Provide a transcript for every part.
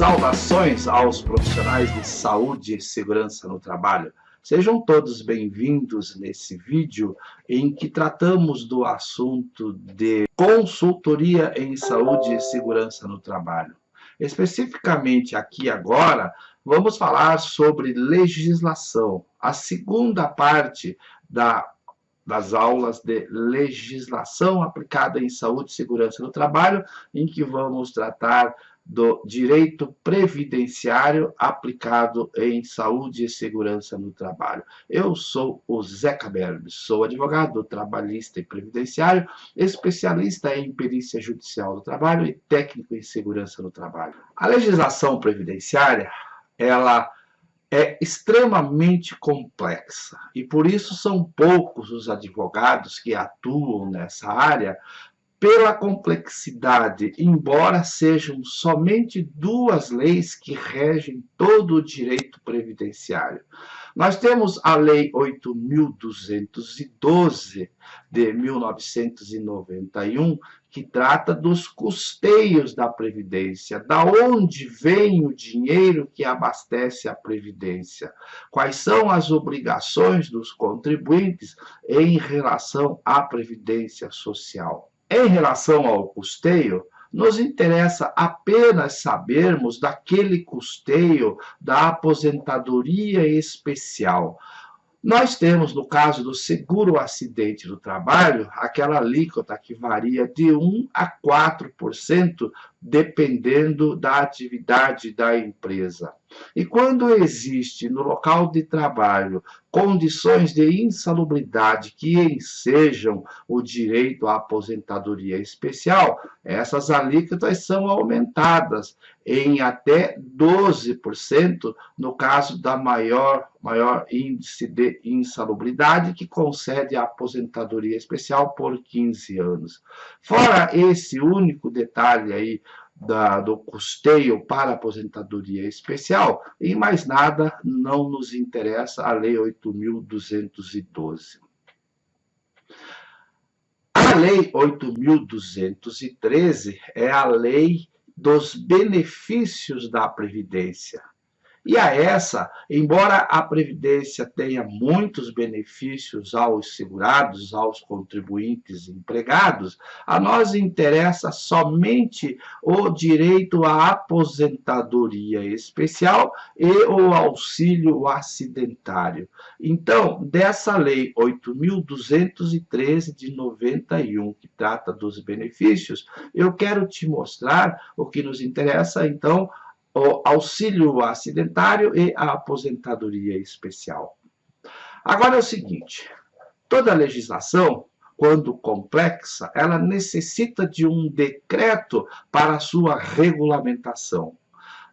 Saudações aos profissionais de saúde e segurança no trabalho. Sejam todos bem-vindos nesse vídeo em que tratamos do assunto de consultoria em saúde e segurança no trabalho. Especificamente aqui agora, vamos falar sobre legislação, a segunda parte das aulas de legislação aplicada em saúde e segurança no trabalho, em que vamos tratar do direito previdenciário aplicado em saúde e segurança no trabalho. Eu sou o Zeca Berbes, sou advogado trabalhista e previdenciário, especialista em perícia judicial do trabalho e técnico em segurança no trabalho. A legislação previdenciária, ela é extremamente complexa e por isso são poucos os advogados que atuam nessa área pela complexidade, embora sejam somente duas leis que regem todo o direito previdenciário. Nós temos a Lei 8.212 de 1991, que trata dos custeios da Previdência, da onde vem o dinheiro que abastece a Previdência, quais são as obrigações dos contribuintes em relação à Previdência Social. Em relação ao custeio, nos interessa apenas sabermos daquele custeio da aposentadoria especial. Nós temos, no caso do seguro acidente do trabalho, aquela alíquota que varia de 1 a 4%, dependendo da atividade da empresa. E quando existe no local de trabalho condições de insalubridade que ensejam o direito à aposentadoria especial, essas alíquotas são aumentadas em até 12% no caso da maior índice de insalubridade, que concede a aposentadoria especial por 15 anos. Fora esse único detalhe aí do custeio para aposentadoria especial, em mais nada não nos interessa a Lei 8.212. A Lei 8.213 é a lei dos benefícios da Previdência. E a essa, embora a Previdência tenha muitos benefícios aos segurados, aos contribuintes empregados, a nós interessa somente o direito à aposentadoria especial e o auxílio acidentário. Então, dessa Lei 8.213 de 91, que trata dos benefícios, eu quero te mostrar o que nos interessa, então, o auxílio acidentário e a aposentadoria especial. Agora é o seguinte, toda legislação, quando complexa, ela necessita de um decreto para a sua regulamentação.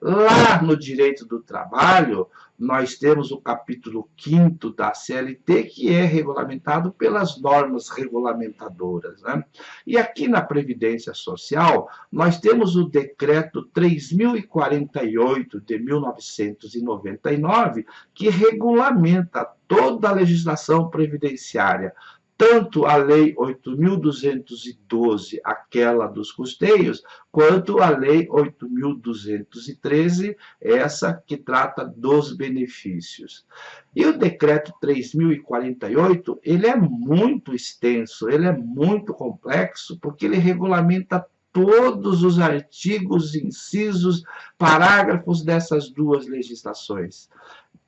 Lá no direito do trabalho, nós temos o capítulo 5º da CLT, que é regulamentado pelas normas regulamentadoras, né? E aqui na Previdência Social, nós temos o decreto 3.048 de 1999, que regulamenta toda a legislação previdenciária, tanto a Lei 8.212, aquela dos custeios, quanto a Lei 8.213, essa que trata dos benefícios. E o Decreto 3.048, ele é muito extenso, ele é muito complexo, porque ele regulamenta todos os artigos, incisos, parágrafos dessas duas legislações.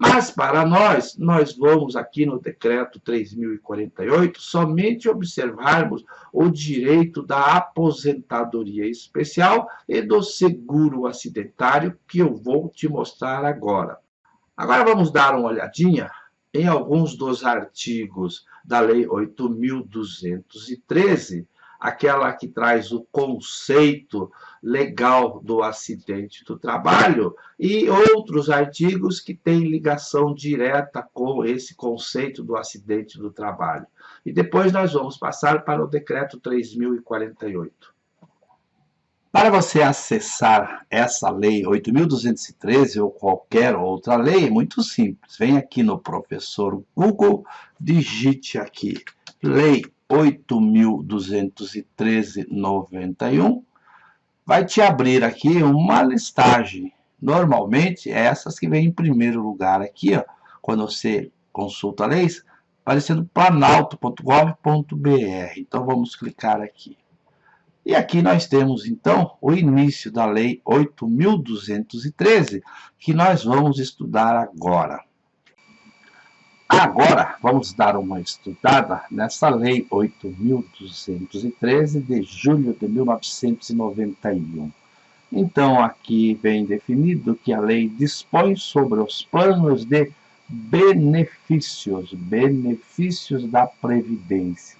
Mas, para nós vamos aqui no Decreto 3.048 somente observarmos o direito da aposentadoria especial e do seguro acidentário, que eu vou te mostrar agora. Agora vamos dar uma olhadinha em alguns dos artigos da Lei 8.213, aquela que traz o conceito legal do acidente do trabalho, e outros artigos que têm ligação direta com esse conceito do acidente do trabalho. E depois nós vamos passar para o Decreto 3.048. Para você acessar essa Lei 8.213 ou qualquer outra lei, é muito simples. Vem aqui no Professor Google, digite aqui Lei 8.213/91, vai te abrir aqui uma listagem Normalmente, é essas que vêm em primeiro lugar aqui, ó, quando você consulta leis, aparecendo planalto.gov.br. Então, vamos clicar aqui. E aqui nós temos, então, o início da Lei 8.213, que nós vamos estudar agora. Agora, vamos dar uma estudada nessa Lei 8.213 de julho de 1991. Então, aqui vem definido que a lei dispõe sobre os planos de benefícios da Previdência.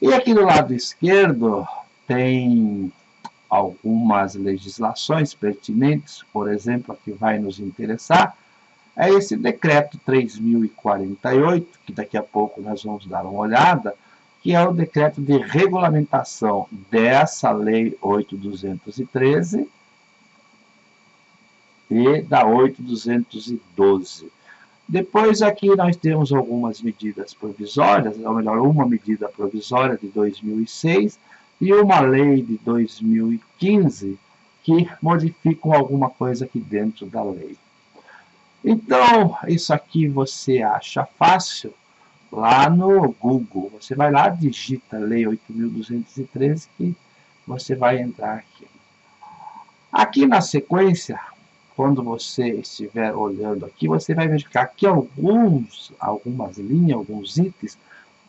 E aqui do lado esquerdo tem algumas legislações pertinentes, por exemplo, a que vai nos interessar, é esse decreto 3.048, que daqui a pouco nós vamos dar uma olhada, que é o decreto de regulamentação dessa Lei 8.213 e da 8.212. Depois aqui nós temos algumas medidas provisórias, ou melhor, uma medida provisória de 2006 e uma lei de 2015 que modificam alguma coisa aqui dentro da lei. Então, isso aqui você acha fácil lá no Google. Você vai lá, digita Lei 8.213 que você vai entrar aqui. Aqui na sequência, quando você estiver olhando aqui, você vai verificar que algumas linhas, alguns itens,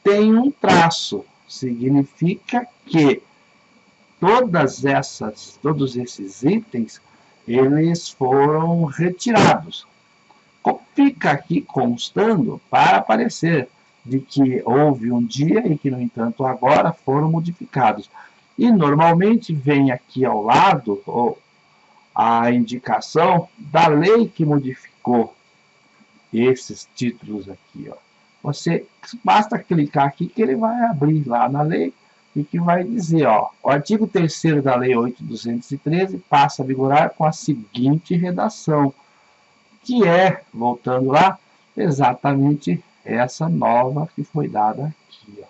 tem um traço. Significa que todos esses itens, eles foram retirados. Fica aqui constando para aparecer de que houve um dia e que, no entanto, agora foram modificados. E normalmente vem aqui ao lado a indicação da lei que modificou esses títulos aqui, ó. Você basta clicar aqui que ele vai abrir lá na lei e que vai dizer, ó, o artigo 3º da Lei 8.213 passa a vigorar com a seguinte redação, que é, voltando lá, exatamente essa nova que foi dada aqui, ó.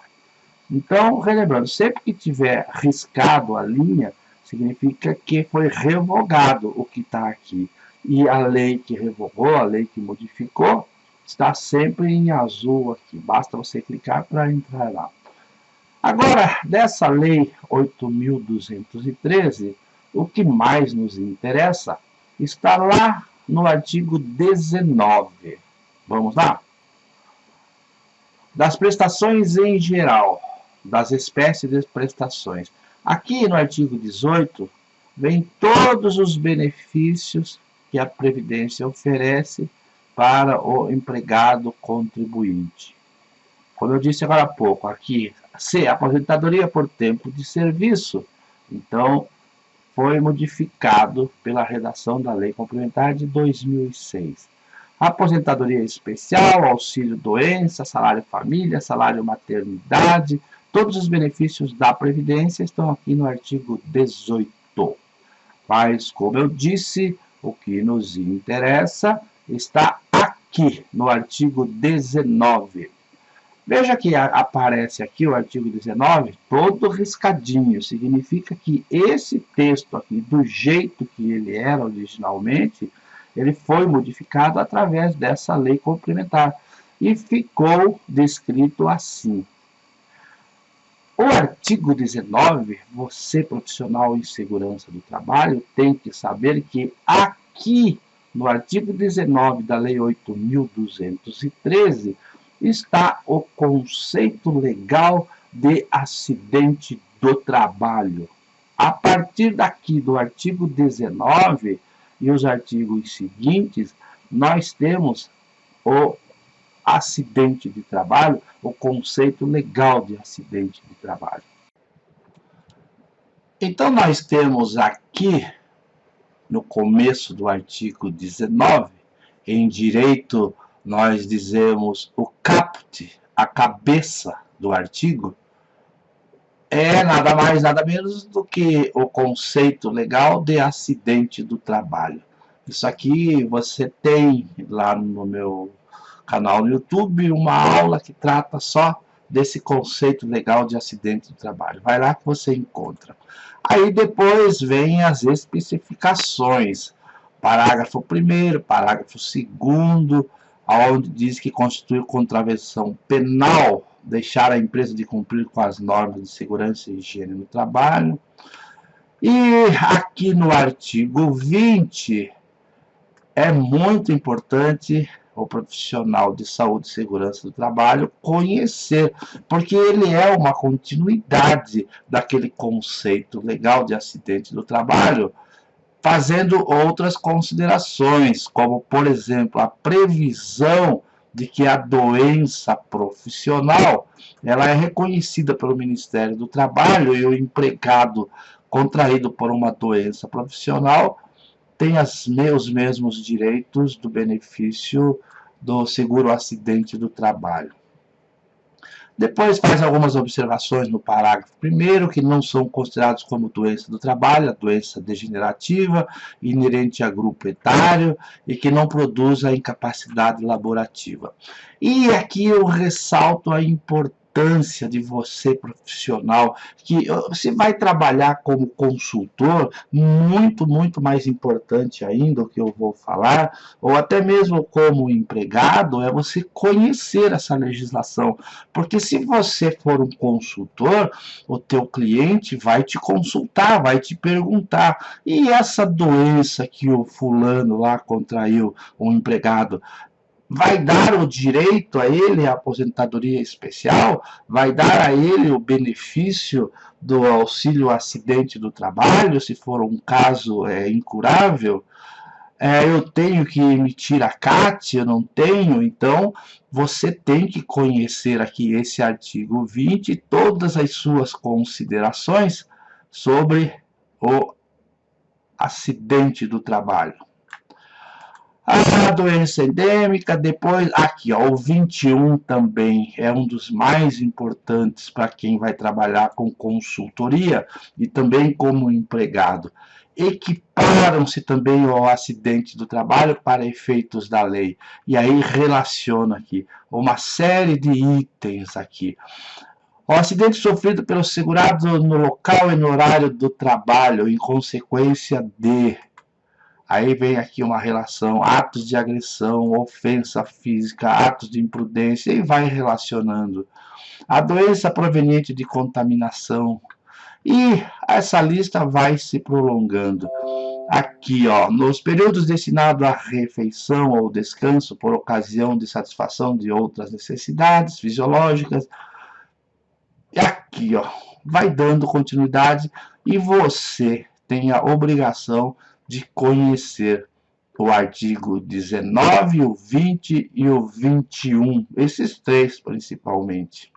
Então, relembrando, sempre que tiver riscado a linha, significa que foi revogado o que está aqui. E a lei que revogou, a lei que modificou, está sempre em azul aqui. Basta você clicar para entrar lá. Agora, dessa lei 8.213, o que mais nos interessa está lá no artigo 19. Vamos lá? Das prestações em geral, das espécies de prestações. Aqui no artigo 18, vem todos os benefícios que a Previdência oferece para o empregado contribuinte. Como eu disse agora há pouco, aqui, C, aposentadoria por tempo de serviço, então, foi modificado pela redação da Lei Complementar de 2006. Aposentadoria especial, auxílio-doença, salário-família, salário-maternidade, todos os benefícios da Previdência estão aqui no artigo 18. Mas, como eu disse, o que nos interessa está aqui no artigo 19. Veja que aparece aqui o artigo 19 todo riscadinho. Significa que esse texto aqui, do jeito que ele era originalmente, ele foi modificado através dessa lei complementar. E ficou descrito assim. O artigo 19, você profissional em segurança do trabalho, tem que saber que aqui, no artigo 19 da Lei 8.213, está o conceito legal de acidente do trabalho. A partir daqui do artigo 19 e os artigos seguintes, nós temos o acidente de trabalho, o conceito legal de acidente de trabalho. Então, nós temos aqui, no começo do artigo 19, em direito, nós dizemos o caput, a cabeça do artigo, é nada mais, nada menos do que o conceito legal de acidente do trabalho. Isso aqui você tem lá no meu canal no YouTube uma aula que trata só desse conceito legal de acidente do trabalho. Vai lá que você encontra. Aí depois vem as especificações. Parágrafo 1º, parágrafo 2º, onde diz que constitui contravenção penal deixar a empresa de cumprir com as normas de segurança e higiene no trabalho. E aqui no artigo 20, é muito importante o profissional de saúde e segurança do trabalho conhecer, porque ele é uma continuidade daquele conceito legal de acidente do trabalho, fazendo outras considerações, como, por exemplo, a previsão de que a doença profissional ela é reconhecida pelo Ministério do Trabalho e o empregado contraído por uma doença profissional tem os mesmos direitos do benefício do seguro acidente do trabalho. Depois faz algumas observações no parágrafo 1º, que não são considerados como doença do trabalho, a doença degenerativa, inerente a grupo etário e que não produz a incapacidade laborativa. E aqui eu ressalto a importância de você, profissional, que você vai trabalhar como consultor, muito mais importante ainda o que eu vou falar, ou até mesmo como empregado, é você conhecer essa legislação, porque se você for um consultor, o teu cliente vai te consultar, vai te perguntar, e essa doença que o fulano lá contraiu, um empregado, vai dar o direito a ele à aposentadoria especial? Vai dar a ele o benefício do auxílio acidente do trabalho, se for um caso incurável? Eu tenho que emitir a CAT, eu não tenho? Então, você tem que conhecer aqui esse artigo 20 e todas as suas considerações sobre o acidente do trabalho. A doença endêmica, depois, aqui, ó, o 21 também é um dos mais importantes para quem vai trabalhar com consultoria e também como empregado. Equiparam-se também ao acidente do trabalho para efeitos da lei. E aí relaciona aqui uma série de itens aqui. O acidente sofrido pelo segurado no local e no horário do trabalho, em consequência de... Aí vem aqui uma relação, atos de agressão, ofensa física, atos de imprudência, e vai relacionando. A doença proveniente de contaminação. E essa lista vai se prolongando. Aqui, ó, nos períodos destinados à refeição ou descanso por ocasião de satisfação de outras necessidades fisiológicas. E aqui, ó, vai dando continuidade e você tem a obrigação de conhecer o artigo 19, o 20 e o 21, esses três principalmente.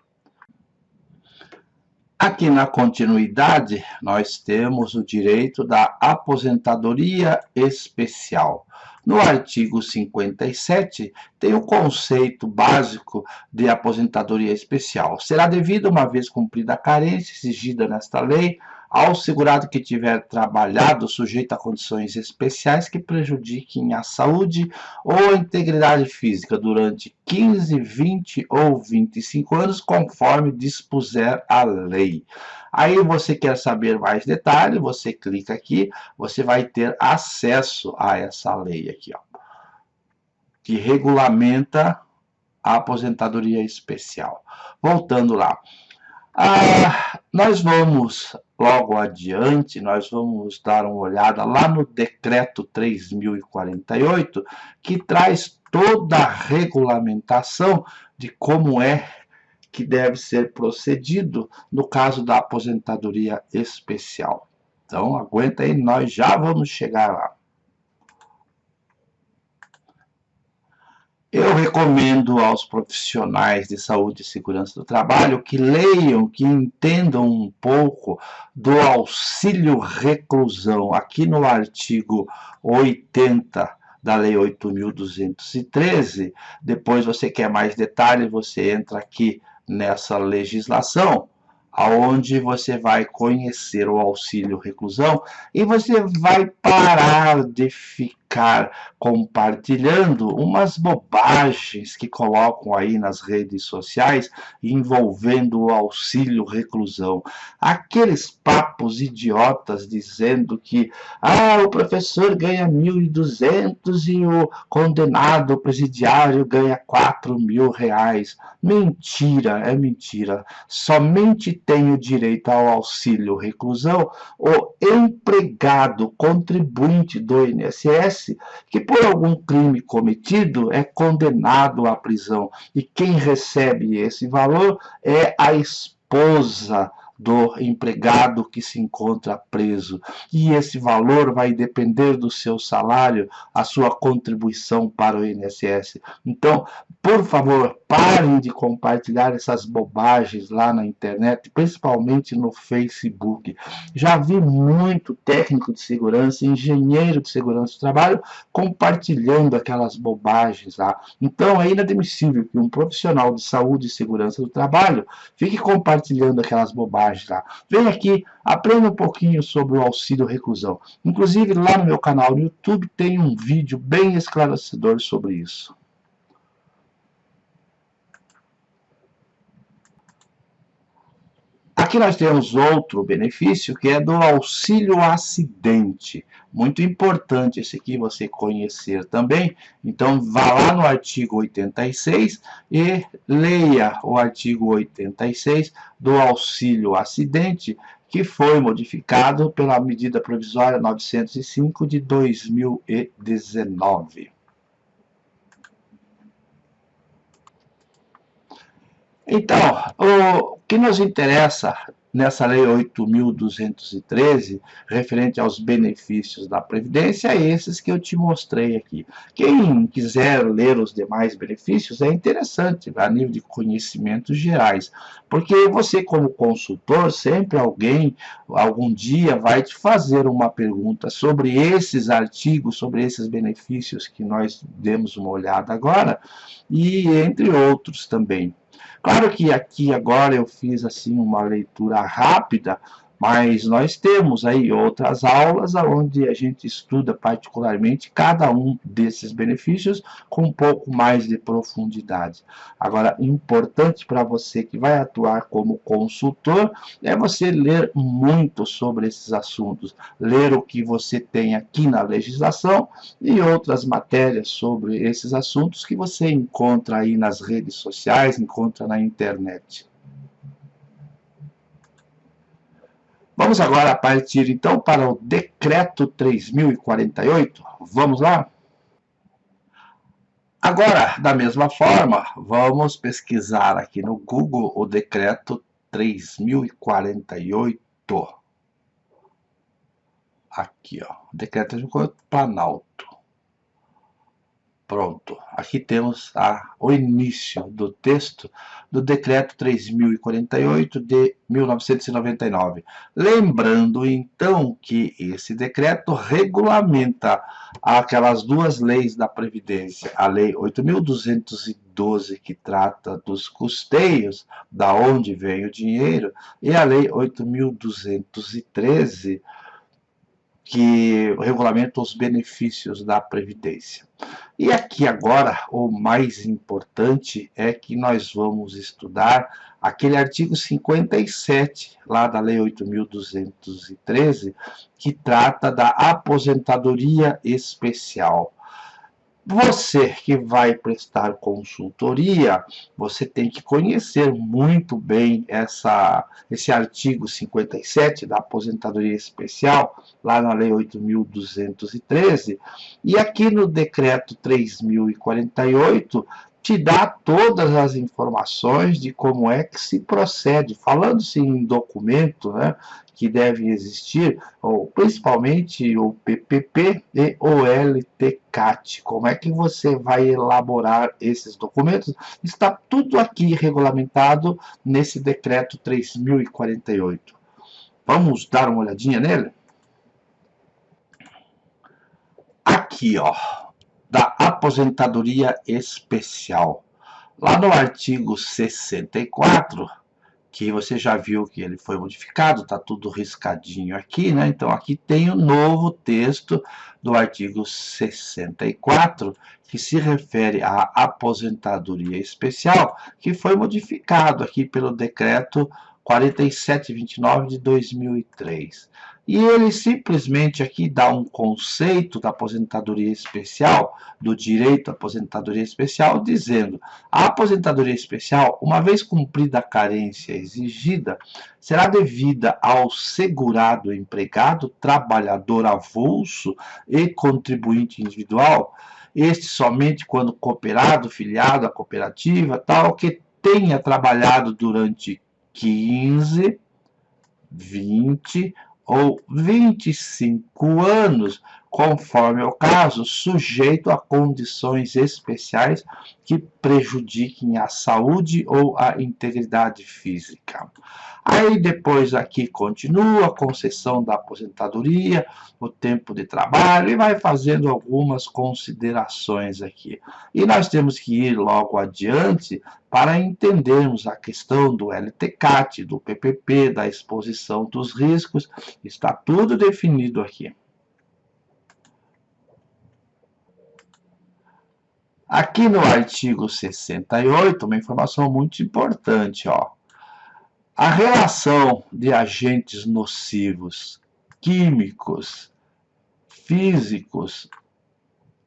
Aqui na continuidade, nós temos o direito da aposentadoria especial. No artigo 57, tem o conceito básico de aposentadoria especial. Será devido, uma vez cumprida a carência exigida nesta lei, ao segurado que tiver trabalhado sujeito a condições especiais que prejudiquem a saúde ou a integridade física durante 15, 20 ou 25 anos, conforme dispuser a lei. Aí você quer saber mais detalhes, você clica aqui, você vai ter acesso a essa lei aqui, ó, que regulamenta a aposentadoria especial. Voltando lá. Nós vamos, logo adiante, nós vamos dar uma olhada lá no Decreto 3.048, que traz toda a regulamentação de como é que deve ser procedido no caso da aposentadoria especial. Então, aguenta aí, nós já vamos chegar lá. Eu recomendo aos profissionais de saúde e segurança do trabalho que leiam, que entendam um pouco do auxílio reclusão. Aqui no artigo 80 da Lei 8.213, depois você quer mais detalhes, você entra aqui nessa legislação, aonde você vai conhecer o auxílio reclusão e você vai parar de ficar ficar compartilhando umas bobagens que colocam aí nas redes sociais envolvendo o auxílio reclusão. Aqueles papos idiotas dizendo que o professor ganha 1.200 e o condenado presidiário ganha 4.000 reais. Mentira, é mentira. Somente tem o direito ao auxílio reclusão o empregado contribuinte do INSS que por algum crime cometido é condenado à prisão. E quem recebe esse valor é a esposa do empregado que se encontra preso. E esse valor vai depender do seu salário, a sua contribuição para o INSS. Então, por favor, parem de compartilhar essas bobagens lá na internet, principalmente no Facebook. Já vi muito técnico de segurança, engenheiro de segurança do trabalho, compartilhando aquelas bobagens lá. Então, é inadmissível que um profissional de saúde e segurança do trabalho fique compartilhando aquelas bobagens lá. Vem aqui, aprenda um pouquinho sobre o auxílio reclusão. Inclusive, lá no meu canal no YouTube tem um vídeo bem esclarecedor sobre isso. Aqui nós temos outro benefício, que é do auxílio acidente. Muito importante esse aqui você conhecer também. Então, vá lá no artigo 86 e leia o artigo 86 do auxílio acidente, que foi modificado pela medida provisória 905 de 2019. Então, o que nos interessa nessa Lei 8.213, referente aos benefícios da Previdência, é esses que eu te mostrei aqui. Quem quiser ler os demais benefícios, é interessante, a nível de conhecimentos gerais, porque você, como consultor, sempre algum dia, vai te fazer uma pergunta sobre esses artigos, sobre esses benefícios que nós demos uma olhada agora, e entre outros também. Claro que aqui agora eu fiz assim uma leitura rápida, mas nós temos aí outras aulas onde a gente estuda particularmente cada um desses benefícios com um pouco mais de profundidade. Agora, importante para você que vai atuar como consultor é você ler muito sobre esses assuntos, ler o que você tem aqui na legislação e outras matérias sobre esses assuntos que você encontra aí nas redes sociais, encontra na internet. Vamos agora partir então para o Decreto 3.048. Vamos lá? Agora, da mesma forma, vamos pesquisar aqui no Google o Decreto 3.048. Aqui, ó, Decreto de Planalto. Pronto, aqui temos o início do texto do Decreto 3.048 de 1999. Lembrando, então, que esse decreto regulamenta aquelas duas leis da Previdência, a Lei 8.212, que trata dos custeios, da onde vem o dinheiro, e a Lei 8.213, que regulamenta os benefícios da Previdência. E aqui agora, o mais importante é que nós vamos estudar aquele artigo 57, lá da Lei 8.213, que trata da aposentadoria especial. Você que vai prestar consultoria, você tem que conhecer muito bem esse artigo 57 da aposentadoria especial, lá na Lei 8.213, e aqui no Decreto 3.048, te dá todas as informações de como é que se procede, falando-se em documento, né, que deve existir, ou principalmente o PPP e o LTCAT. Como é que você vai elaborar esses documentos? Está tudo aqui regulamentado nesse Decreto 3.048. Vamos dar uma olhadinha nele? Aqui, ó, da aposentadoria especial. Lá no artigo 64, que você já viu que ele foi modificado, está tudo riscadinho aqui, né? Então, aqui tem o novo texto do artigo 64, que se refere à aposentadoria especial, que foi modificado aqui pelo decreto 4729 de 2003. E ele simplesmente aqui dá um conceito da aposentadoria especial, do direito à aposentadoria especial, dizendo: a aposentadoria especial, uma vez cumprida a carência exigida, será devida ao segurado empregado, trabalhador avulso e contribuinte individual, este somente quando cooperado, filiado à cooperativa, tal, que tenha trabalhado durante 15, 20 ou 25 anos, conforme o caso, sujeito a condições especiais que prejudiquem a saúde ou a integridade física. Aí depois aqui continua a concessão da aposentadoria, o tempo de trabalho, e vai fazendo algumas considerações aqui. E nós temos que ir logo adiante para entendermos a questão do LTCAT, do PPP, da exposição dos riscos. Está tudo definido aqui. Aqui no artigo 68, uma informação muito importante, ó. A relação de agentes nocivos, químicos, físicos,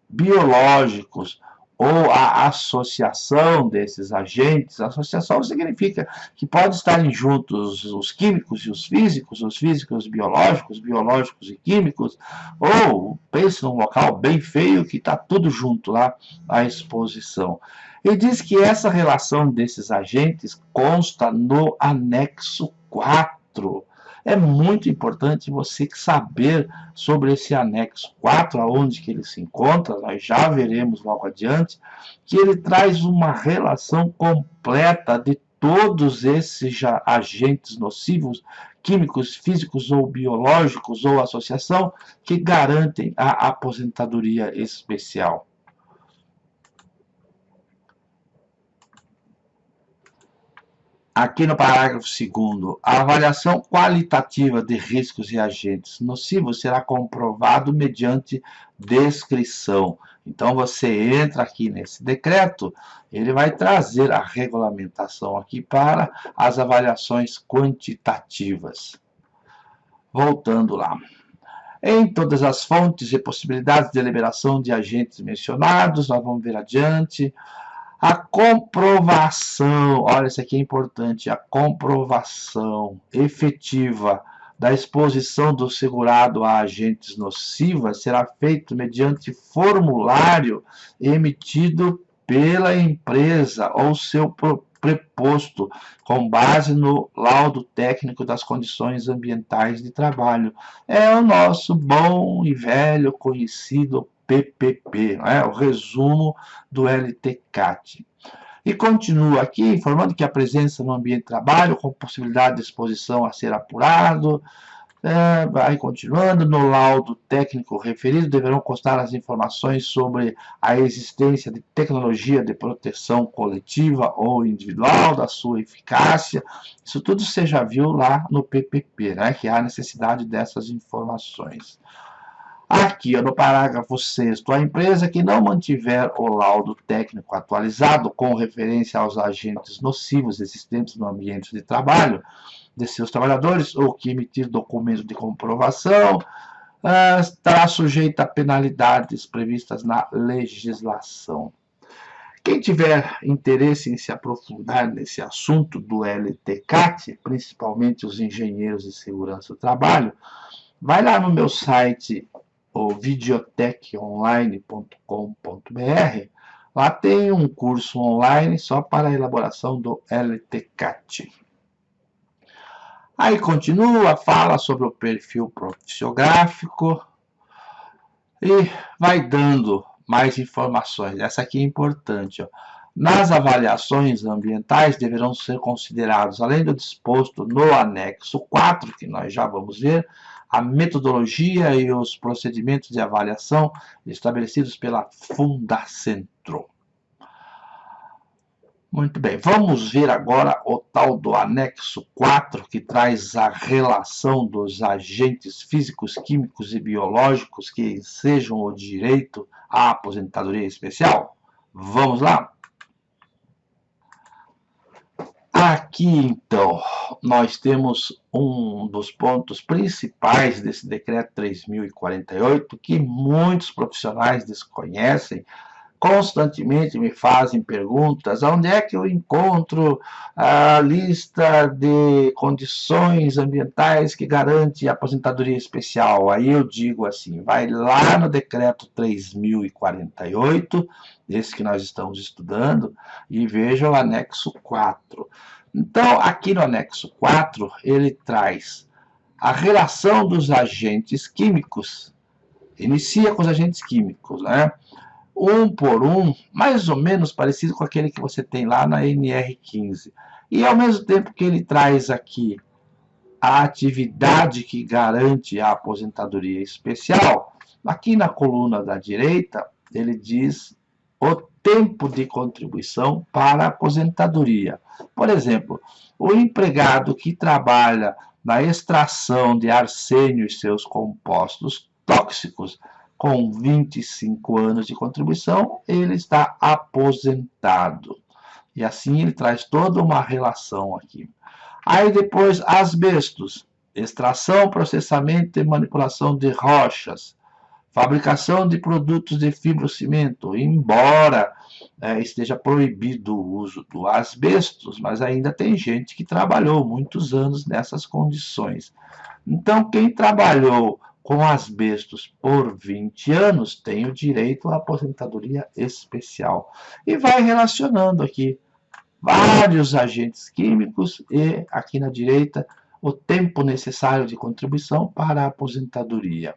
biológicos, ou a associação desses agentes. Associação significa que podem estarem juntos os químicos e os físicos biológicos, biológicos e químicos, ou pense num local bem feio que está tudo junto lá, a exposição. Ele diz que essa relação desses agentes consta no anexo 4. É muito importante você saber sobre esse anexo 4, aonde que ele se encontra, nós já veremos logo adiante, que ele traz uma relação completa de todos esses agentes nocivos, químicos, físicos ou biológicos ou associação, que garantem a aposentadoria especial. Aqui no parágrafo 2º, a avaliação qualitativa de riscos e agentes nocivos será comprovado mediante descrição. Então, você entra aqui nesse decreto, ele vai trazer a regulamentação aqui para as avaliações quantitativas. Voltando lá. Em todas as fontes e possibilidades de liberação de agentes mencionados, nós vamos ver adiante. A comprovação, olha, isso aqui é importante, a comprovação efetiva da exposição do segurado a agentes nocivos será feita mediante formulário emitido pela empresa ou seu preposto, com base no laudo técnico das condições ambientais de trabalho. É o nosso bom e velho conhecido PPP, né? O resumo do LTCAT. E continua aqui informando que a presença no ambiente de trabalho, com possibilidade de exposição a ser apurado, vai continuando, no laudo técnico referido deverão constar as informações sobre a existência de tecnologia de proteção coletiva ou individual, da sua eficácia. Isso tudo você já viu lá no PPP, né? Que há necessidade dessas informações. Aqui, no parágrafo 6º, a empresa que não mantiver o laudo técnico atualizado com referência aos agentes nocivos existentes no ambiente de trabalho de seus trabalhadores, ou que emitir documento de comprovação, estará sujeita a penalidades previstas na legislação. Quem tiver interesse em se aprofundar nesse assunto do LTCAT, principalmente os engenheiros de segurança do trabalho, vai lá no meu site, o videotechonline.com.br. Lá tem um curso online só para a elaboração do LTCAT. Aí continua, fala sobre o perfil profissiográfico e vai dando mais informações. Essa aqui é importante, ó. Nas avaliações ambientais deverão ser considerados, além do disposto no anexo 4, que nós já vamos ver, a metodologia e os procedimentos de avaliação estabelecidos pela Fundacentro. Muito bem, vamos ver agora o tal do anexo 4, que traz a relação dos agentes físicos, químicos e biológicos que sejam o direito à aposentadoria especial. Vamos lá? Aqui, então, nós temos um dos pontos principais desse decreto 3048, que muitos profissionais desconhecem, constantemente me fazem perguntas: onde é que eu encontro a lista de condições ambientais que garante a aposentadoria especial? Aí eu digo assim: vai lá no decreto 3048, esse que nós estamos estudando, e veja o anexo 4. Então, aqui no anexo 4, ele traz a relação dos agentes químicos, inicia com os agentes químicos, né? Um por um, mais ou menos parecido com aquele que você tem lá na NR15. E ao mesmo tempo que ele traz aqui a atividade que garante a aposentadoria especial, aqui na coluna da direita, ele diz o tempo de contribuição para a aposentadoria. Por exemplo, o empregado que trabalha na extração de arsênio e seus compostos tóxicos, com 25 anos de contribuição, ele está aposentado. E assim ele traz toda uma relação aqui. Aí depois, asbestos, extração, processamento e manipulação de rochas, fabricação de produtos de fibrocimento, embora esteja proibido o uso do asbestos, mas ainda tem gente que trabalhou muitos anos nessas condições. Então, quem trabalhou com asbestos por 20 anos tem o direito à aposentadoria especial. E vai relacionando aqui vários agentes químicos e, aqui na direita, o tempo necessário de contribuição para a aposentadoria.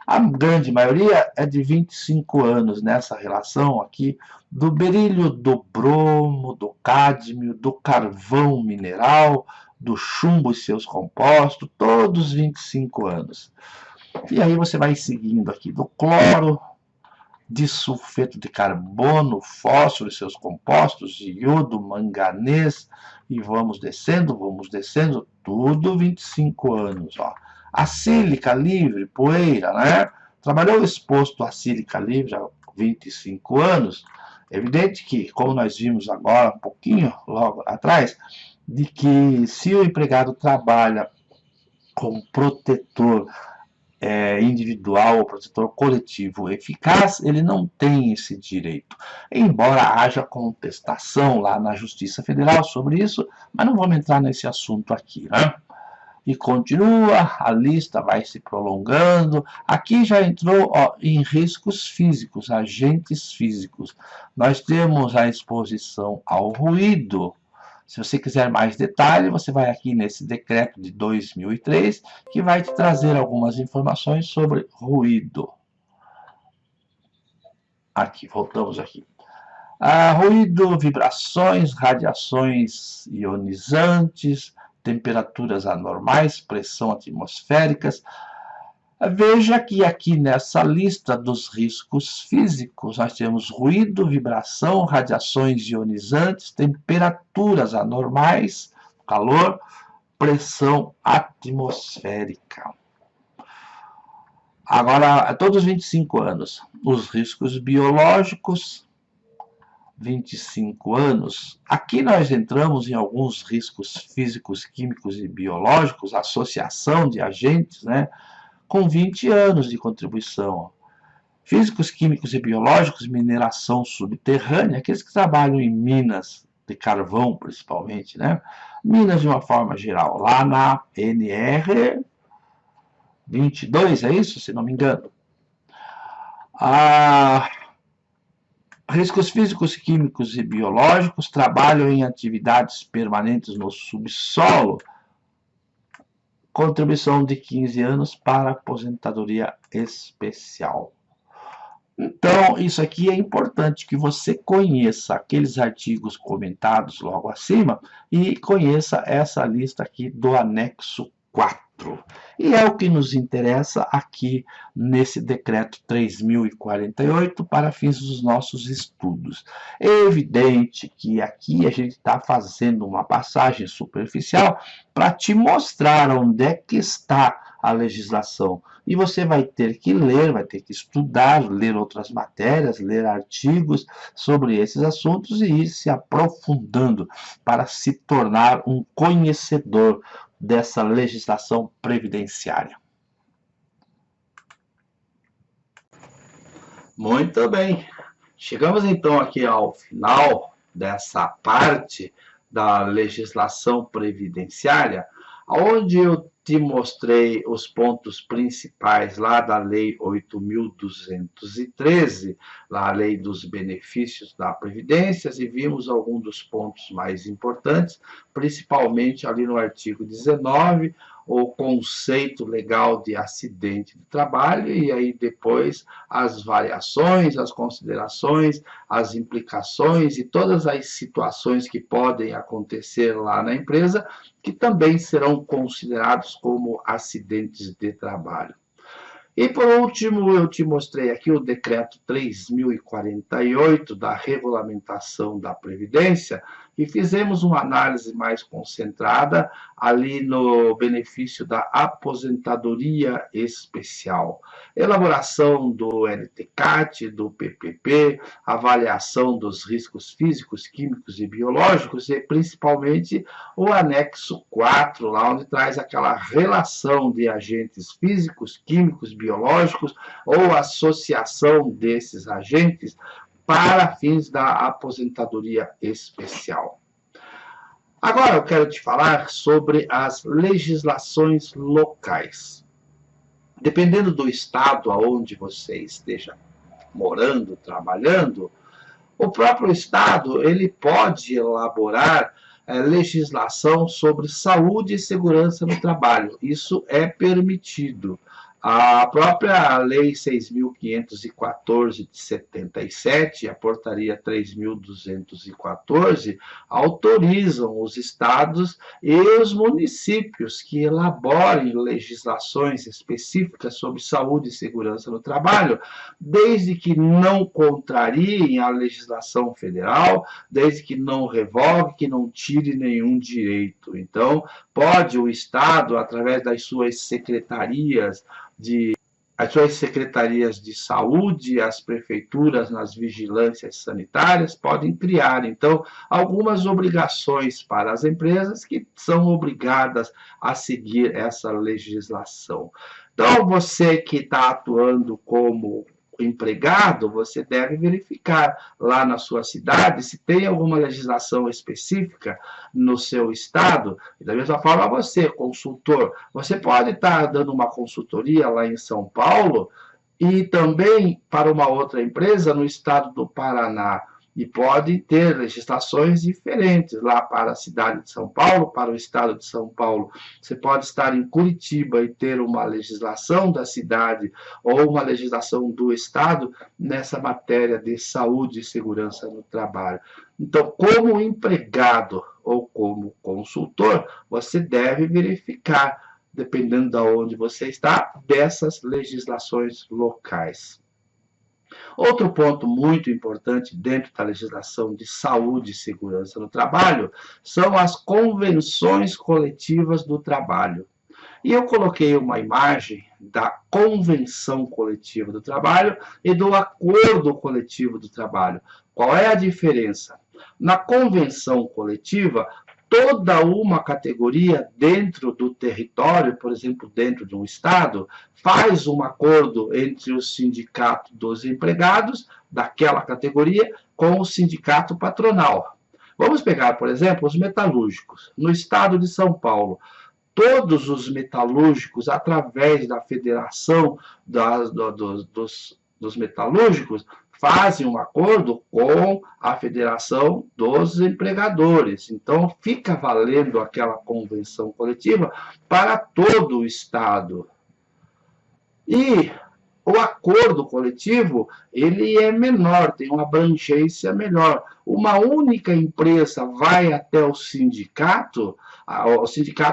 A grande maioria é de 25 anos nessa relação aqui do berílio, do bromo, do cádmio, do carvão mineral, do chumbo e seus compostos, todos 25 anos. E aí você vai seguindo aqui do cloro, de sulfeto de carbono, fósforo e seus compostos, iodo, manganês, e vamos descendo, tudo 25 anos. Ó. A sílica livre, poeira, né? Trabalhou exposto a sílica livre há 25 anos. Evidente que, como nós vimos agora, um pouquinho logo atrás, de que se o empregado trabalha com protetor individual ou protetor coletivo eficaz, ele não tem esse direito. Embora haja contestação lá na Justiça Federal sobre isso, mas não vamos entrar nesse assunto aqui, né? E continua, a lista vai se prolongando. Aqui já entrou em riscos físicos, agentes físicos. Nós temos a exposição ao ruído. Se você quiser mais detalhe, você vai aqui nesse decreto de 2003, que vai te trazer algumas informações sobre ruído. Aqui, voltamos aqui. Ruído, vibrações, radiações ionizantes, temperaturas anormais, pressão atmosféricas. Veja que aqui nessa lista dos riscos físicos, nós temos ruído, vibração, radiações ionizantes, temperaturas anormais, calor, pressão atmosférica. Agora, todos 25 anos. Os riscos biológicos, 25 anos. Aqui nós entramos em alguns riscos físicos, químicos e biológicos, associação de agentes, né? Com 20 anos de contribuição. Físicos, químicos e biológicos, mineração subterrânea, aqueles que trabalham em minas de carvão, principalmente, né? Minas de uma forma geral, lá na NR 22, é isso? Se não me engano. Riscos físicos, químicos e biológicos, trabalham em atividades permanentes no subsolo, contribuição de 15 anos para aposentadoria especial. Então, isso aqui é importante que você conheça aqueles artigos comentados logo acima e conheça essa lista aqui do anexo 4. 4. E é o que nos interessa aqui nesse decreto 3048 para fins dos nossos estudos. É evidente que aqui a gente está fazendo uma passagem superficial para te mostrar onde é que está a legislação. E você vai ter que ler, vai ter que estudar, ler outras matérias, ler artigos sobre esses assuntos e ir se aprofundando para se tornar um conhecedor dessa legislação previdenciária. Muito bem. Chegamos então aqui ao final dessa parte da legislação previdenciária, onde eu te mostrei os pontos principais lá da Lei 8.213, lá a Lei dos Benefícios da Previdência, e vimos alguns dos pontos mais importantes, principalmente ali no artigo 19, o conceito legal de acidente de trabalho, e aí depois as variações, as considerações, as implicações e todas as situações que podem acontecer lá na empresa, que também serão considerados como acidentes de trabalho. E, por último, eu te mostrei aqui o decreto 3048 da regulamentação da Previdência, e fizemos uma análise mais concentrada ali no benefício da aposentadoria especial. Elaboração do LTCAT, do PPP, avaliação dos riscos físicos, químicos e biológicos, e principalmente o anexo 4, lá onde traz aquela relação de agentes físicos, químicos, biológicos ou associação desses agentes para fins da aposentadoria especial. Agora eu quero te falar sobre as legislações locais. Dependendo do estado aonde você esteja morando, trabalhando, o próprio estado ele pode elaborar legislação sobre saúde e segurança no trabalho. Isso é permitido. A própria Lei 6.514 de 77, a Portaria 3.214, autorizam os estados e os municípios que elaborem legislações específicas sobre saúde e segurança no trabalho, desde que não contrariem a legislação federal, desde que não revogue, que não tire nenhum direito. Então, pode o estado, através das suas secretarias de saúde, as prefeituras nas vigilâncias sanitárias podem criar, então, algumas obrigações para as empresas que são obrigadas a seguir essa legislação. Então, você que está atuando como empregado, você deve verificar lá na sua cidade se tem alguma legislação específica no seu estado. E da mesma forma, você, consultor, você pode estar dando uma consultoria lá em São Paulo e também para uma outra empresa no estado do Paraná. E pode ter legislações diferentes lá para a cidade de São Paulo, para o estado de São Paulo. Você pode estar em Curitiba e ter uma legislação da cidade ou uma legislação do estado nessa matéria de saúde e segurança no trabalho. Então, como empregado ou como consultor, você deve verificar, dependendo de onde você está, dessas legislações locais. Outro ponto muito importante dentro da legislação de saúde e segurança no trabalho são as convenções coletivas do trabalho. E eu coloquei uma imagem da convenção coletiva do trabalho e do acordo coletivo do trabalho. Qual é a diferença? Na convenção coletiva, toda uma categoria dentro do território, por exemplo, dentro de um estado, faz um acordo entre o sindicato dos empregados daquela categoria com o sindicato patronal. Vamos pegar, por exemplo, os metalúrgicos. No estado de São Paulo, todos os metalúrgicos, através da Federação dos Metalúrgicos, fazem um acordo com a Federação dos Empregadores. Então, fica valendo aquela convenção coletiva para todo o Estado. E o acordo acordo coletivo, ele é menor, tem uma abrangência melhor. Uma única empresa vai até o sindicato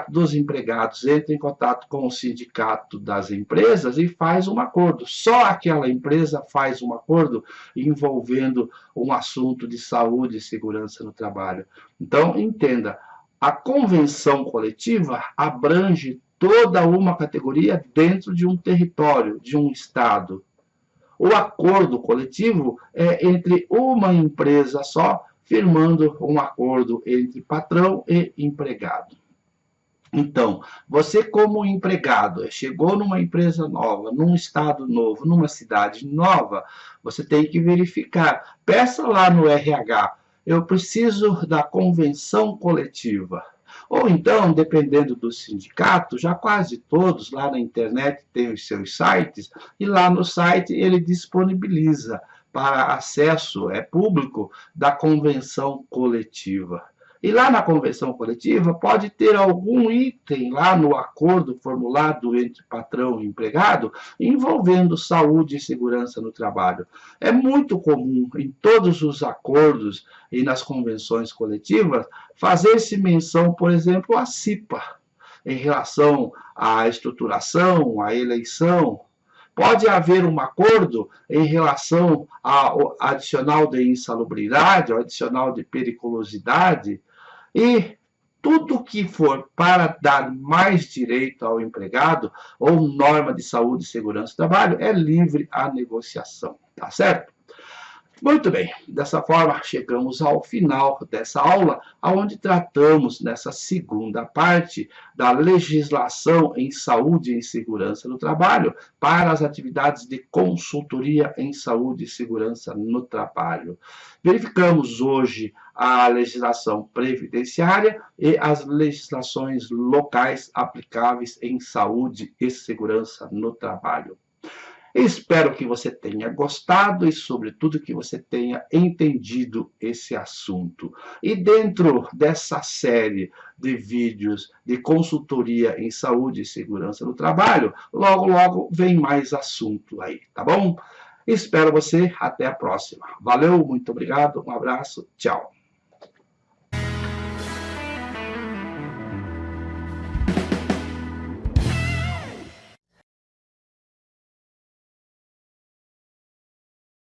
dos empregados entra em contato com o sindicato das empresas e faz um acordo. Só aquela empresa faz um acordo envolvendo um assunto de saúde e segurança no trabalho. Então, entenda, a convenção coletiva abrange toda uma categoria dentro de um território, de um estado. O acordo coletivo é entre uma empresa só, firmando um acordo entre patrão e empregado. Então, você como empregado, chegou numa empresa nova, num estado novo, numa cidade nova, você tem que verificar. Peça lá no RH, eu preciso da convenção coletiva. Ou então, dependendo do sindicato, já quase todos lá na internet têm os seus sites, e lá no site ele disponibiliza para acesso público da convenção coletiva. E lá na convenção coletiva pode ter algum item lá no acordo formulado entre patrão e empregado envolvendo saúde e segurança no trabalho. É muito comum em todos os acordos e nas convenções coletivas fazer-se menção, por exemplo, à CIPA, em relação à estruturação, à eleição. Pode haver um acordo em relação ao adicional de insalubridade, ao adicional de periculosidade, e tudo que for para dar mais direito ao empregado ou norma de saúde e segurança do trabalho é livre à negociação, tá certo? Muito bem, dessa forma chegamos ao final dessa aula, onde tratamos nessa segunda parte da legislação em saúde e segurança no trabalho para as atividades de consultoria em saúde e segurança no trabalho. Verificamos hoje a legislação previdenciária e as legislações locais aplicáveis em saúde e segurança no trabalho. Espero que você tenha gostado e, sobretudo, que você tenha entendido esse assunto. E dentro dessa série de vídeos de consultoria em saúde e segurança no trabalho, logo, logo vem mais assunto aí, tá bom? Espero você, até a próxima. Valeu, muito obrigado, um abraço, tchau.